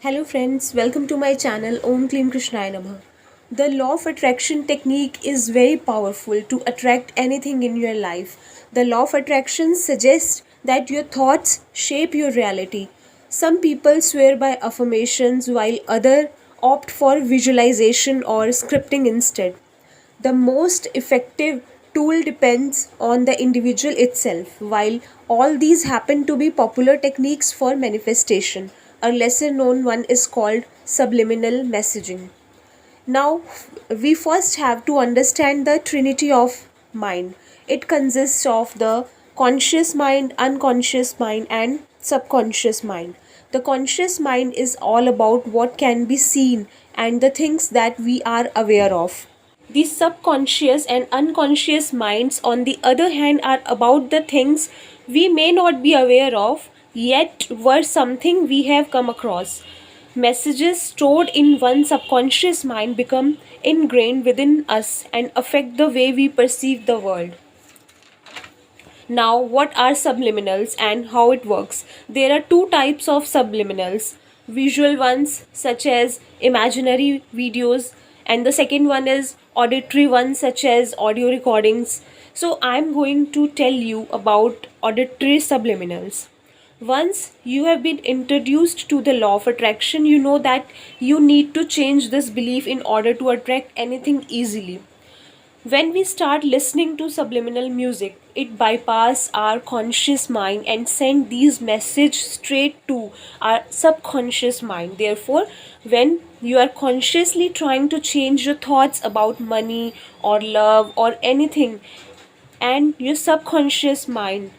Hello friends, welcome to my channel Om Klim Krishnaya Namah. The law of attraction technique is very powerful to attract anything in your life. The law of attraction suggests that your thoughts shape your reality. Some people swear by affirmations while others opt for visualization or scripting instead. The most effective tool depends on the individual itself. While all these happen to be popular techniques for manifestation, a lesser known one is called subliminal messaging. Now, we first have to understand the trinity of mind. It consists of the conscious mind, unconscious mind, and subconscious mind. The conscious mind is all about what can be seen and the things that we are aware of. The subconscious and unconscious minds, on the other hand, are about the things we may not be aware of, yet were something we have come across. Messages stored in one subconscious mind become ingrained within us and affect the way we perceive the world. Now, what are subliminals and how it works? There are two types of subliminals: visual ones, such as imaginary videos, and the second one is auditory ones, such as audio recordings. So, I'm going to tell you about auditory subliminals. Once you have been introduced to the law of attraction, you know that you need to change this belief in order to attract anything easily. When we start listening to subliminal music, it bypasses our conscious mind and send these messages straight to our subconscious mind. Therefore, when you are consciously trying to change your thoughts about money or love or anything, and your subconscious mind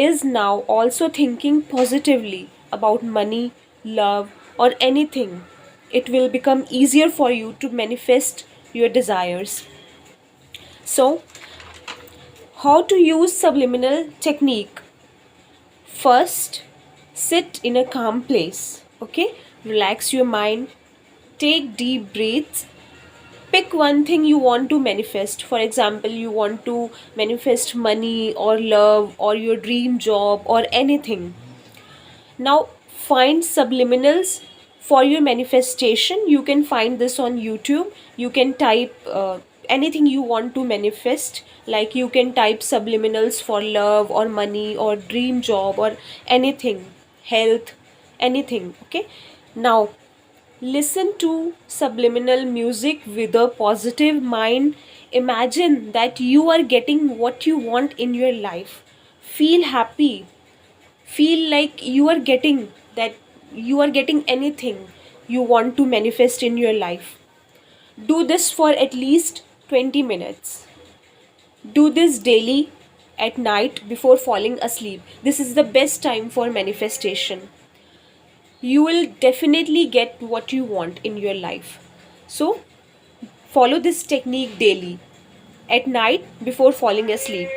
is now also thinking positively about money, love, or anything, it will become easier for you to manifest your desires. So, how to use subliminal technique? First, sit in a calm place. Okay, relax your mind, take deep breaths. Pick one thing you want to manifest. For example, you want to manifest money or love or your dream job or anything. Now, find subliminals for your manifestation. You can find this on YouTube. You can type anything you want to manifest, like you can type subliminals for love or money or dream job or anything, health, anything. Okay, now listen to subliminal music with a positive mind. Imagine that you are getting what you want in your life. Feel happy. Feel like you are getting that, you are getting anything you want to manifest in your life. Do this for at least 20 minutes. Do this daily at night before falling asleep. This is the best time for manifestation. You will definitely get what you want in your life. So, follow this technique daily at night before falling asleep.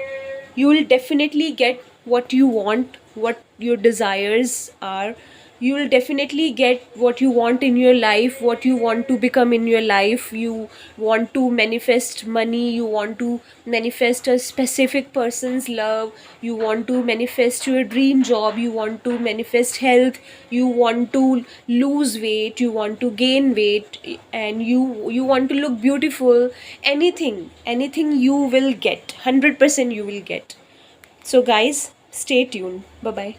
You will definitely get what you want, what your desires are. You will definitely get what you want in your life, what you want to become in your life. You want to manifest money, you want to manifest a specific person's love, you want to manifest your dream job, you want to manifest health, you want to lose weight, you want to gain weight, and you want to look beautiful. Anything you will get, 100% you will get. So guys, stay tuned. Bye bye.